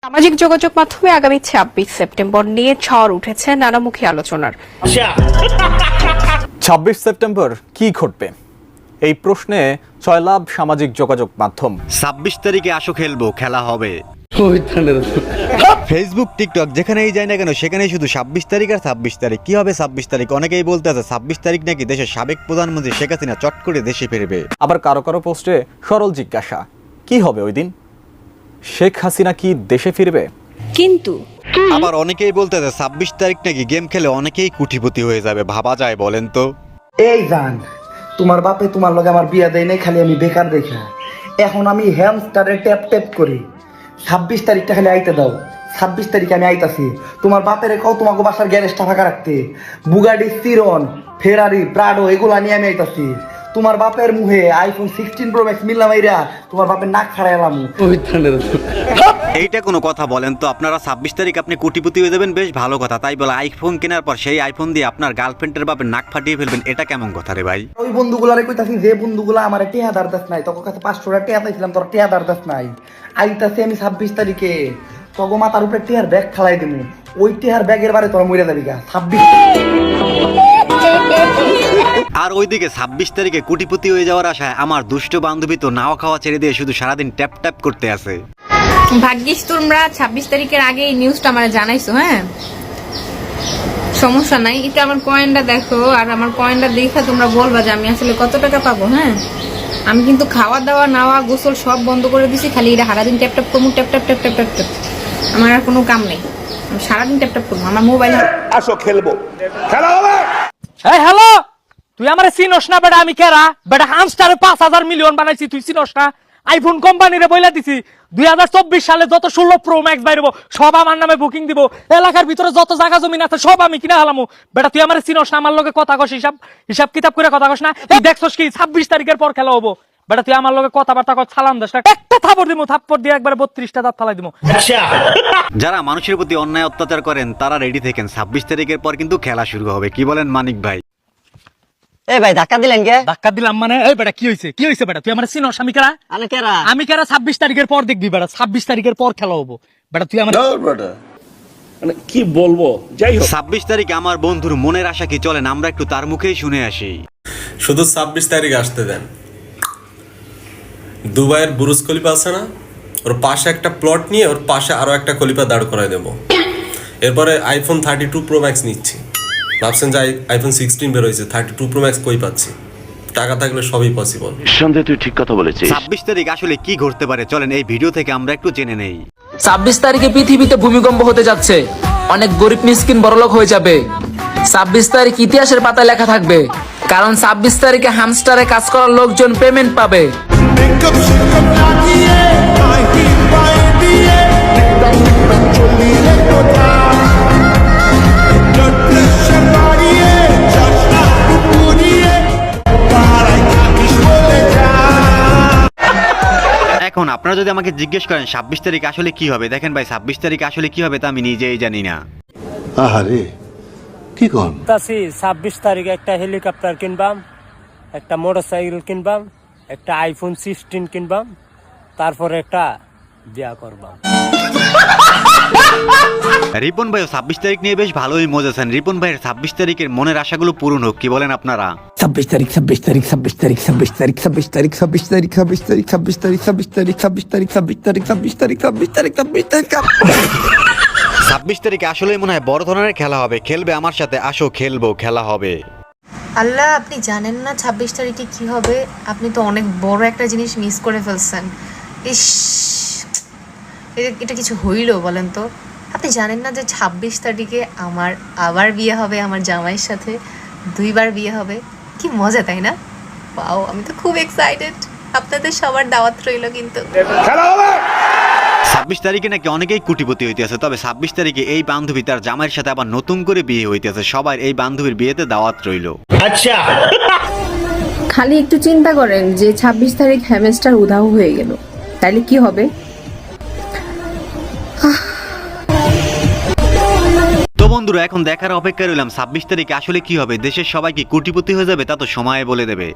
সামাজিক যোগাযোগ মাধ্যমে আগামী ২৬ সেপ্টেম্বর নিয়ে ঝড় উঠেছে নানামুখী আলোচনার। ২৬ সেপ্টেম্বর কি ঘটবে এই প্রশ্নে জয়লাভ সামাজিক যোগাযোগ মাধ্যম। ২৬ তারিখে আসো খেলবো, খেলা হবে। ফেসবুক, টিকটক যেখানেই যায় না কেন সেখানেই শুধু ২৬ তারিখ আর ২৬ তারিখ। কি হবে ২৬ তারিখ? অনেকেই বলতে আছে ২৬ তারিখ নাকি দেশের সাবেক প্রধানমন্ত্রী শেখ হাসিনা চট করে দেশে ফিরবে। আবার কারো কারো পোস্টে সরল জিজ্ঞাসা, কি হবে ওই দিন? শেখ হাসিনা কি দেশে ফিরবে? কিন্তু আবার অনেকেই বলতে আছে ২৬ তারিখ নাকি গেম খেলে অনেকেই কোটিপতি হয়ে যাবে। ভাবা যায় বলেন তো? এই জান, তোমার বাপে তোমার লগে আমার বিয়া দেয় নাই, খালি আমি বেকার দেখা। এখন আমি হ্যামস্টারে ট্যাপ ট্যাপ করি। ২৬ তারিখটা খালি আইতে দাও। ২৬ তারিখে আমি আইতাছি। তোমার বাপের কও তোমাকে বাসার গ্যারেজটা ফাঁকা রাখতে। বুগাডি, সিরন, ফেরারি, প্রাডো এগুলা নিয়ে আমি আইতাছি। তোমার বাপের মুহে আইফোন 16 প্রো ম্যাক্স মিললাম আইরা তোমার বাপের নাক ফাড়াইলাম। এইটা কোনো কথা বলেন তো? আপনারা ২৬ তারিখ আপনি কোটিপতি হয়ে যাবেন, বেশ ভালো কথা। তাই বলে আইফোন কেনার পর সেই আইফোন দিয়ে আপনার গার্লফ্রেন্ডের বাপের নাক ফাটিয়ে ফেলবেন, এটা কেমন কথা রে ভাই? ওই বন্ধুগুলারে কইতাছি, যে বন্ধুগুলা আমার টেহা দারদাস নাই, তোর কাছে 500 টাকা টেহা পাইছিলাম, তোর টেহা দারদাস নাই। আইতাছি আমি ২৬ তারিখে, তগো মাথার উপরে টেহার ব্যাগ খালাই দিমু। ওই টেহার ব্যাগের বারে তোর মরে যাবি গা। ২৬ আর ওইদিকে ২৬ তারিখে কোটিপতি হয়ে যাওয়ার আশায় আমার দুষ্ট বান্ধবী তো নাওয়া খাওয়া ছেড়ে দিয়ে শুধু সারাদিন ট্যাপ ট্যাপ করতে আছে। ভাগ্যিস তোমরা ২৬ তারিখের আগে এই নিউজটা আমার জানাইছো। হ্যাঁ, সমস্যা নাই। এটা আমার কয়েনটা দেখো, আর আমার কয়েনটা দেখে তোমরা বলবা যে আমি আসলে কত টাকা পাবো। হ্যাঁ, আমি কিন্তু খাওয়া দাওয়া, নাওয়া, গোসল সব বন্ধ করে দিছি। খালি এটা সারাদিন ট্যাপ ট্যাপ করবো, tap tap tap tap tap tap. আমার আর কোনো কাম নেই, আমি সারাদিন ট্যাপ ট্যাপ করবো। আমার মোবাইল আসো খেলবো, খেলা হবে। এই হ্যালো, তুই আমারে চিনস না বেটা? আমি কেরা বেটা? হামস্টারে ৫,০০০ মিলিয়ন বানাইছি, তুই চিনস না? আইফোন কোম্পানিরে বইলা দিছি ২০২৪ সালে যত ১৬ প্রো ম্যাক্স বাইরবো সব আমার নামে বুকিং দিব। এলাকার ভিতরে যত জায়গা জমিন আছে সব আমি কিনা হালামু। বেটা তুই আমারে চিনস না? আমার লগে কথা কস, হিসাব কিতাব করে কথা কস না? তুই দেখছস কি ২৬ তারিখের পর খেলা হবো? বেটা তুই আমার লগে কথাবার্তা কর, সালাম দাস না। একটা থাপড় দিমু, থাপ্পড় দিয়ে একবারে ৩২টা দাঁত ফালাই দিমু। যারা মানুষের প্রতি অন্যায় অত্যাচার করেন তারা রেডি থাকেন, ২৬ তারিখের পর কিন্তু খেলা শুরু হবে। কি বলেন মানিক ভাই? এই ভাই ধাক্কা দিলেন কে? ধাক্কা দিলাম মানে? এই বেটা কি হইছে? কি হইছে বেটা? তুই আমার চিনস? আমি কেরা? আমি কেরা? ২৬ তারিখের পর দেখবি বেটা, ২৬ তারিখের পর খেলা হবো। বেটা তুই আমার মানে কি বলবো, যাই হোক ২৬ তারিখে আমার বন্ধুর মনের আশা কি, চলেন আমরা একটু তার মুখেই শুনে আসি। শুধু ২৬ তারিখ আসতে দেন। দুবাইয়ের বুরুজ খলিফা আছে না, ওর পাশে একটা প্লট নিয়ে ওর পাশে আরো একটা খলিফা দাঁড় করায় দেবো। এরপরে আইফোন 32 প্রো ম্যাক্স নিচ্ছি। ভাবছেন যে আইফোন 16 বের হয়েছে, 32 প্রো ম্যাক্স কই পাচ্ছি? টাকা থাকলে সবই পসিবল। সন্দেহ, তুই ঠিক কথা বলেছিস। ২৬ তারিখ আসলে কি ঘটতে পারে চলেন এই ভিডিও থেকে আমরা একটু জেনে নেই। ২৬ তারিখে পৃথিবীতে ভূমিকম্প হতে যাচ্ছে, অনেক গরিব মিসকিন বড়লোক হয়ে যাবে। ২৬ তারিখ ইতিহাসের পাতায় লেখা থাকবে, কারণ ২৬ তারিখে হামস্টারে কাজ করার লোকজন পেমেন্ট পাবে। এখন আপনারা যদি আমাকে জিজ্ঞেস করেন ২৬ তারিখ আসলে কি হবে, দেখেন ভাই ২৬ তারিখ আসলে কি হবে তা আমি নিজেই জানি না। আহারে কি কোন? ২৬ তারিখে একটা হেলিকপ্টার কিনবাম, একটা মোটরসাইকেল কিনবাম, একটা আইফোন 16 কিনবাম, তারপরে একটা বিয়া করবাম। রিপন ভাই ২৬ তারিখ নিয়ে বেশ ভালোই মজাছেন। রিপন ভাইয়ের ২৬ তারিখের মনের আশাগুলো পূরণ হোক, কি বলেন আপনারা? ২৬ তারিখ ২৬ তারিখ ২৬ তারিখ ২৬ তারিখ ২৬ তারিখ ২৬ তারিখ ২৬ তারিখ ২৬ তারিখ ২৬ তারিখ ২৬ তারিখ ২৬ তারিখ ২৬ তারিখ ২৬ তারিখ ২৬ তারিখ ২৬ তারিখে আসলেই মনে হয় বড় ধরনের খেলা হবে। খেলবে আমার সাথে? আসো খেলবো, খেলা হবে। আল্লাহ, আপনি জানেন না ২৬ তারিখে কি হবে? আপনি তো অনেক বড় একটা জিনিস মিস করে ফেলছেন। ইস, এটা কিছু হইল বলেন তো? আপনি জানেন না যে ২৬ তারিখে আমার আবার বিয়ে হবে, আমার জামাইয়ের সাথে ২বার বিয়ে হবে। কি মজা, তাই না? পাও, আমি তো খুব এক্সাইটেড। আপনাদের সবার দাওয়াত রইল কিন্তু। খেলা হবে। ২৬ তারিখে নাকি অনেকেই কোটিপতি হইতেছে, তবে ২৬ তারিখে এই বান্ধবী তার জামাইয়ের সাথে আবার নতুন করে বিয়ে হইতেছে। সবাই এই বান্ধবীর বিয়েতে দাওয়াত রইল। আচ্ছা, খালি একটু চিন্তা করেন যে ২৬ তারিখ হ্যামস্টার উধাও হয়ে গেল, তাইলে কি হবে? তো বন্ধুরা, এখন দেখার অপেক্ষা রইলাম ২৬ তারিখে আসলে কি হবে। দেশের সবাই কি কোটিপতি হয়ে যাবে তা তো সময় বলে দেবে।